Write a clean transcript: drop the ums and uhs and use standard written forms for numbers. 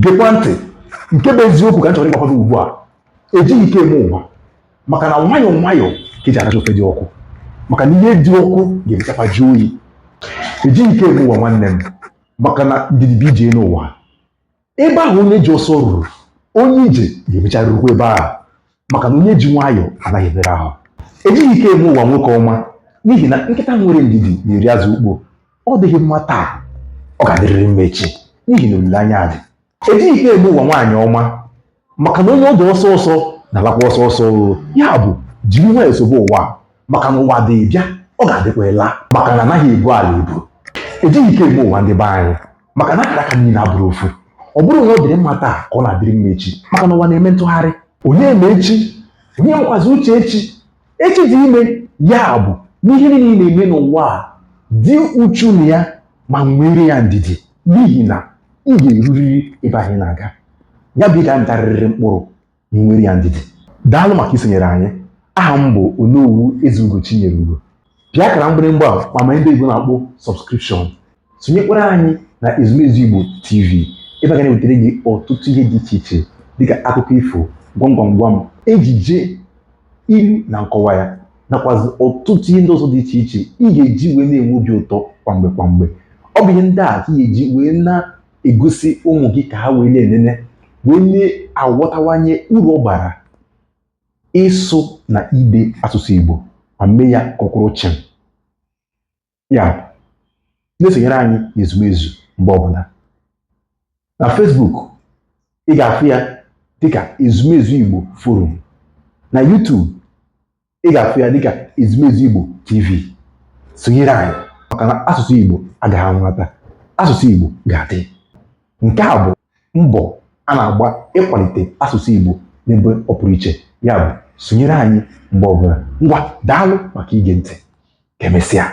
gekwa ntị nke bụ eziokwu ka m chọrọ ịgbakọ gị ugbu a. Ejighị ike eme ụwa maka na nwayọọ nwayọọ ka eji aracha ofe dị ọkụ maka na ihe dị ọkụ ga-emechakwa jụọ oyi. Ejighị ike eme ụwa nwanne m maka na ndidi bụ ije n'ụwa. Ebe ahụ onye ji ọsọ ruru onye ije ga-emecha rurukwa ebe ahụ maka na onye ji nwayọọ anaghị ebere ahụ. Ejighị ike eme ụwa nwoke ọma n'ihi na nkịta nwere ndidi na-eri azụ ukpo. Ọ dịghị mma taa, ọ ga-adịrịrị mma echi n'ihi na olileanya dị. Ejighị ike eme ụwa nwaanyị ọma maka na onye ọdụ ọsọ ọsọ na-alakwa ọsọ ọsọ. Ya bụ jiri nwayọọ sobe ụwa maka na ụwa dị bịa ọ ga-adịkwa ela maka na anaghị ebu ala ebu. Ejighị ike eme ụwa ndị be anyị maka na akara aka niile abụrụ ofu. Ọ bụrụ na ọ dịrị mma taa ka ọ na-adịrị mma echi maka na ụwa na-eme ntụgharị. Onye eme echi onye nkwazi uche echi dị ime. Ya bụ n'ihe niile na-eme n'ụwa a dị uchu na ya ma nwere ya ndidi n'ihi na ị ga-eruriri ebe anyị na-aga. Ya bụ ị ga-amịtarịrị mkpụrụ ma nwere ya ndidi. Daalụ maka isonyere anyị. Aha m bụ Onowu Ezeugo Chinyere. Pịa akara mgbịrịgba a ma ndị Igbo na-akpọ sọbskripshọn. Sonyekwara anyị na Ezumezu Igbo TV ebe a ga na-ewetara gị ọtụtụ ihe dị iche iche dịka akụkọ ifo, gwam, ejije, ilu na nkọwa ya nakwazi ọtụtụ ihe ndị ọzọ dị iche iche ị ga-eji wee na-enwe obi ụtọ kwamgbe. Ọ bụ ihe ndị a ka ị ga-eji wee na-egosi ụmụ gị ka ha wee na-enene wee na-aghọtawanye uru ọ bara ịsụ na ide asụsụ Igbo ma mee ya ka ọ kwụrụ chịm. Ya na-esonyere anyị na Ezumezu mgbe ọbụla. Na Facebook ị ga-afụ ya dịka Ezumezu Igbo Forum. Na YouTube ị ga-afụ ya dịka Ezumezu Igbo TV. Sonyere anyị maka na asụsụ Igbo agaghị anwụnata, asụsụ Igbo ga-adị. Nke a bụ mbọ a na-agba ịkwalite asụsụ Igbo n'ebe ọ pụrụ iche. Ya bụ sonyere anyị mgbe ọbụla. Ngwa daalụ maka ige ntị. Ka emesịa.